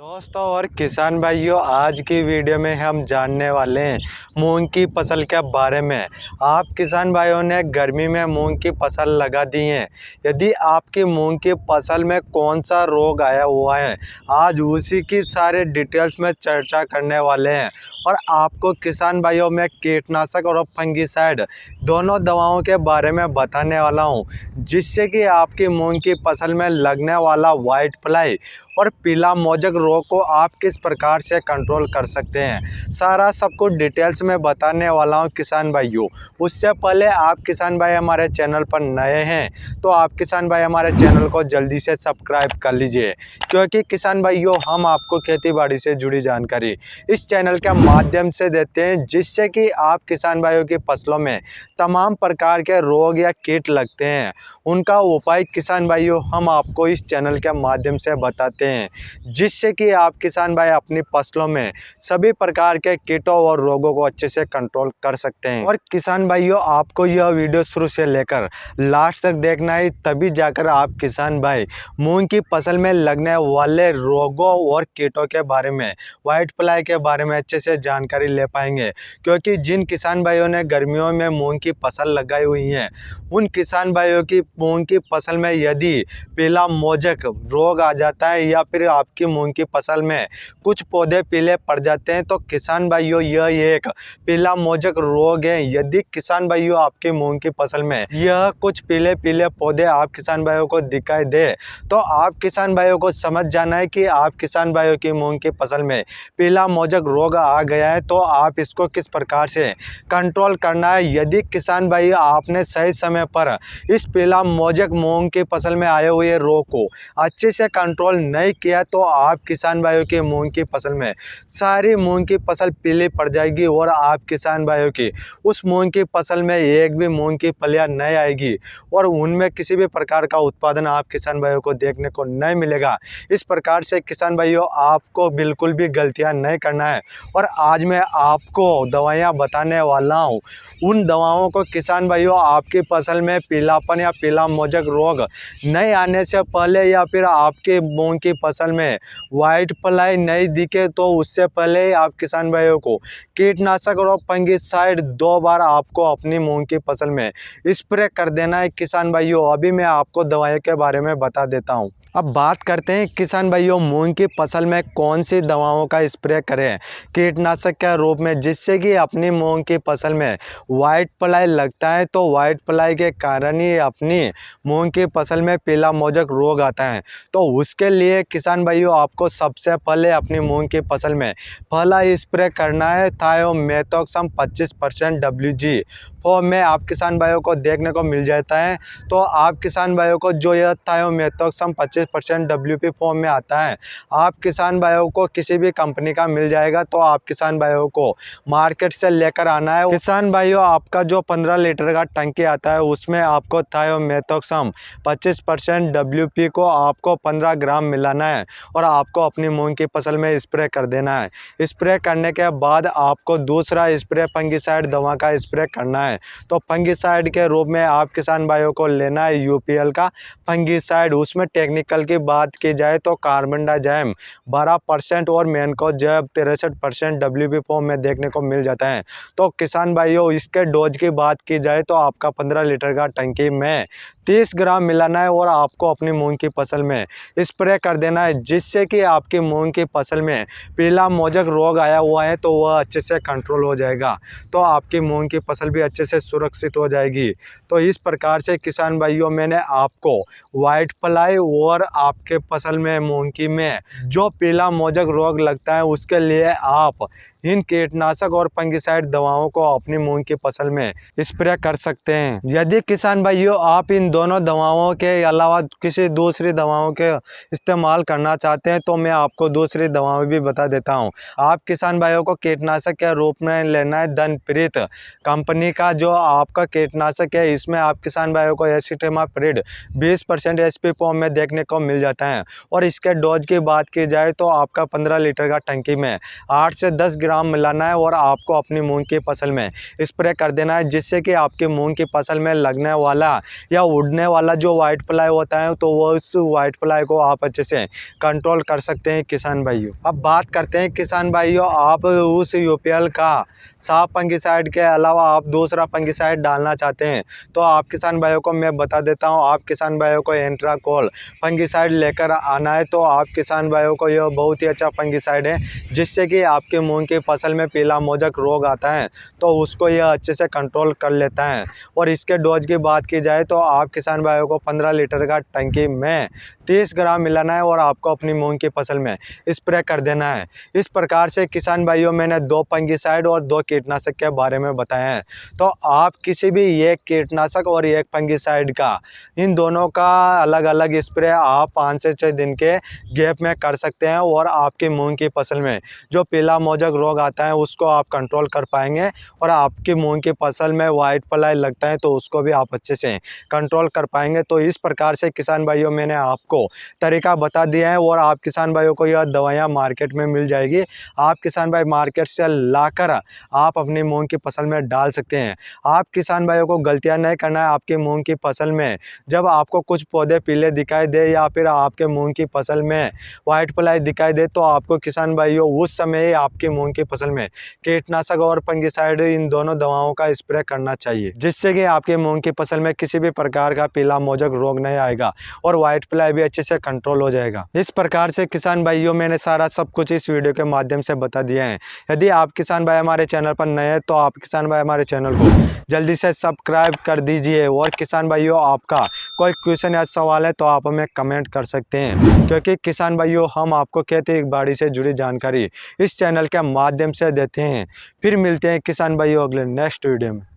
दोस्तों और किसान भाइयों, आज की वीडियो में हम जानने वाले हैं मूंग की फसल के बारे में। आप किसान भाइयों ने गर्मी में मूंग की फसल लगा दी है। यदि आपकी मूंग की फसल में कौन सा रोग आया हुआ है, आज उसी की सारे डिटेल्स में चर्चा करने वाले हैं। और आपको किसान भाइयों में कीटनाशक और फंगिसाइड दोनों दवाओं के बारे में बताने वाला हूं, जिससे कि आपकी मूंग की फसल में लगने वाला वाइट फ्लाई और पीला मोजक रोग को आप किस प्रकार से कंट्रोल कर सकते हैं। सारा सब कुछ डिटेल्स में बताने वाला हूं किसान भाइयों। उससे पहले आप किसान भाई हमारे चैनल पर नए हैं तो आप किसान भाई हमारे चैनल को जल्दी से सब्सक्राइब कर लीजिए, क्योंकि किसान भाइयों हम आपको खेती बाड़ी से जुड़ी जानकारी इस चैनल के माध्यम से देते हैं, जिससे कि आप किसान भाइयों की फसलों में तमाम प्रकार के रोग या कीट लगते हैं उनका उपाय किसान भाइयों हम आपको इस चैनल के माध्यम से बताते हैं, जिससे कि आप किसान भाई अपनी फसलों में सभी प्रकार के कीटों और रोगों को अच्छे से कंट्रोल कर सकते हैं। और किसान भाइयों, आपको यह वीडियो शुरू से लेकर लास्ट तक देखना है, तभी जाकर आप किसान भाई मूंग की फसल में लगने वाले रोगों और कीटों के बारे में, वाइट फ्लाई के बारे में अच्छे से जानकारी ले पाएंगे। क्योंकि जिन किसान भाइयों ने गर्मियों में मूंग की फसल लगाई हुई है, उन किसान भाइयों की मूंग की फसल में यदि पीला मोजक रोग आ जाता है या फिर आपकी मूंग की फसल में कुछ पौधे पीले पड़ जाते हैं, तो किसान भाइयों यह एक पीला मोजक रोग है। यदि किसान भाइयों आपकी मूंग की फसल में यह कुछ पीले पीले पौधे आप किसान भाइयों को दिखाई दे, तो आप किसान भाइयों को समझ जाना है कि आप किसान भाइयों की मूंग की फसल में पीला मोजक रोग आ गया है। तो आप इसको किस प्रकार से कंट्रोल करना है। यदि किसान भाई आपने सही समय पर इस पीला मोजक मूंग की फसल में आए हुए रोग को अच्छे से कंट्रोल नहीं किया, तो आप किसान भाइयों की मूंग की फसल में सारी मूंग की फसल पीली पड़ जाएगी और आप किसान भाइयों की उस मूंग की फसल में एक भी मूंग की फलियां नहीं आएगी और उनमें किसी भी प्रकार का उत्पादन आप किसान भाइयों को देखने को नहीं मिलेगा। इस प्रकार से किसान भाइयों आपको बिल्कुल भी गलतियां नहीं करना है। और आज मैं आपको दवाइयाँ बताने वाला हूँ, उन दवाओं को किसान भाइयों आपकी फसल में पीलापन या पीला मोजक रोग नहीं आने से पहले या फिर आपके मूंग की फसल में वाइट फ्लाई नहीं दिखे, तो उससे पहले आप किसान भाइयों को कीटनाशक और फंगिसाइड 2 बार आपको अपनी मूंग की फसल में स्प्रे कर देना है। किसान भाइयों अभी मैं आपको दवाइयों के बारे में बता देता हूँ। अब बात करते हैं किसान भाइयों मूंग की फसल में कौन सी दवाओं का स्प्रे करें कीटनाशक के रूप में, जिससे कि अपनी मूंग की फसल में वाइट फ्लाई लगता है, तो वाइट फ्लाई के कारण ही अपनी मूंग की फसल में पीला मोजक रोग आता है। तो उसके लिए किसान भाइयों आपको सबसे पहले अपनी मूंग की फसल में पहला स्प्रे करना है थायोमेथोक्सम 25% WG फॉर्म में आप किसान भाइयों को देखने को मिल जाता है। तो आप किसान भाइयों को जो यह थायोमेथोक्सम 25% WP फॉर्म में आता है, आप किसान भाइयों को किसी भी कंपनी का मिल जाएगा। तो आप किसान भाइयों को मार्केट से लेकर आना है। किसान भाइयों आपका जो 15 लीटर का टंकी आता है, उसमें आपको थायोमेथोक्सम 25% WP को आपको 15 ग्राम मिलाना है और आपको अपनी मूंग की फसल में स्प्रे कर देना है। स्प्रे करने के बाद आपको दूसरा स्प्रे फंगिसाइड दवा का स्प्रे करना है। तो फंगिसाइड के रूप में आप किसान भाइयों को लेना है UPL का फंगिसाइड। उसमें टेक्निकल की बात की जाए तो कार्बेंडाजिम 12% और मैनकोजेब 63% WP फॉर्म में देखने को मिल जाता है। तो किसान भाइयों इसके डोज की बात की जाए तो आपका 15 लीटर का टंकी में 30 ग्राम मिलाना है और आपको अपनी मूंग की फसल में स्प्रे कर देना है, जिससे कि आपकी मूंग की फसल में पीला मोजक रोग आया हुआ है तो वह अच्छे से कंट्रोल हो जाएगा। तो आपकी मूंग की फसल भी अच्छे से सुरक्षित हो जाएगी। तो इस प्रकार से किसान भाइयों मैंने आपको वाइट फ्लाई और आपके फसल में मूंग की में जो पीला मोजक रोग लगता है उसके लिए आप इन कीटनाशक और फंगिसाइड दवाओं को अपनी मूंग की फसल में स्प्रे कर सकते हैं। यदि किसान भाइयों आप इन दोनों दवाओं के अलावा किसी दूसरी दवाओं के इस्तेमाल करना चाहते हैं, तो मैं आपको दूसरी दवाएं भी बता देता हूं। आप किसान भाइयों को कीटनाशक के रूप में लेना है धनप्रीत कंपनी का जो आपका कीटनाशक है। इसमें आप किसान भाइयों को एसिटामाप्रिड 20% SP फॉर्म में देखने को मिल जाता है। और इसके डोज की बात की जाए तो आपका 15 लीटर का टंकी में 8 से 10 ग्राम मिलाना है और आपको अपनी मूंग की फसल में स्प्रे कर देना है, जिससे कि आपकी मूंग की फसल में लगने वाला या उड़ने वाला जो वाइट फ्लाई होता है तो वो उस वाइट फ्लाई को आप अच्छे से कंट्रोल कर सकते हैं किसान भाइयों। अब बात करते हैं किसान भाइयों, आप उस यूपीएल का साफ फंगिसाइड के अलावा आप दूसरा फंगिसाइड डालना चाहते हैं तो आप किसान भाइयों को मैं बता देता हूं, आप किसान भाइयों को एंट्राकोल फंगिसाइड लेकर आना है। तो आप किसान भाइयों को यह बहुत ही अच्छा फंगिसाइड है जिससे कि आपके मूंग की फसल में पीला मोजक रोग आता है तो उसको यह अच्छे से कंट्रोल कर लेता है। और इसके डोज की बात की जाए तो आप किसान भाइयों को 15 लीटर का टंकी में 30 ग्राम मिलाना है और आपको अपनी मूंग की फसल में स्प्रे कर देना है। इस प्रकार से किसान भाइयों मैंने 2 फंगिसाइड और 2 कीटनाशक के बारे में बताया है। तो आप किसी भी एक कीटनाशक और एक फंगिसाइड का, इन दोनों का अलग अलग स्प्रे आप 5 से 6 दिन के गैप में कर सकते हैं और आपकी मूंग की फसल में जो पीला मोजक रोग आता है उसको आप कंट्रोल कर पाएंगे और आपकी मूंग की फसल में वाइट फ्लाई लगता है तो उसको भी आप अच्छे से कंट्रोल कर पाएंगे। तो इस प्रकार से किसान भाइयों मैंने आपको तरीका बता दिया है और आप किसान भाइयों को यह दवाइयाँ मार्केट में मिल जाएगी। आप किसान भाई मार्केट से लाकर आप अपनी मूंग की फसल में डाल सकते हैं। आप किसान भाइयों को गलतियां नहीं करना है। आपकी मूंग की फसल में जब आपको कुछ पौधे पीले दिखाई दे या फिर आपके मूंग की फसल में वाइट फ्लाई दिखाई दे तो आपको किसान भाइयों उस समय ही आपकी मूंग की फसल में कीटनाशक और फंगिसाइड इन दोनों दवाओं का स्प्रे करना चाहिए जिससे कि आपकी मूंग की फसल में किसी भी प्रकार का पीला मोजक रोग नहीं आएगा और वाइट फ्लाई भी अच्छे से कंट्रोल हो जाएगा। इस प्रकार से किसान भाइयों मैंने सारा सब कुछ इस वीडियो के माध्यम से बता दिया है। यदि आप किसान भाई हमारे चैनल पर नए हैं तो आप किसान भाई हमारे चैनल को जल्दी से सब्सक्राइब कर दीजिए। और किसान भाइयों आपका कोई क्वेश्चन या सवाल है तो आप हमें कमेंट कर सकते हैं क्योंकि किसान भाइयों हम आपको खेती बाड़ी से जुड़ी जानकारी इस चैनल के माध्यम से देते हैं। फिर मिलते हैं किसान भाइयों अगले नेक्स्ट वीडियो में।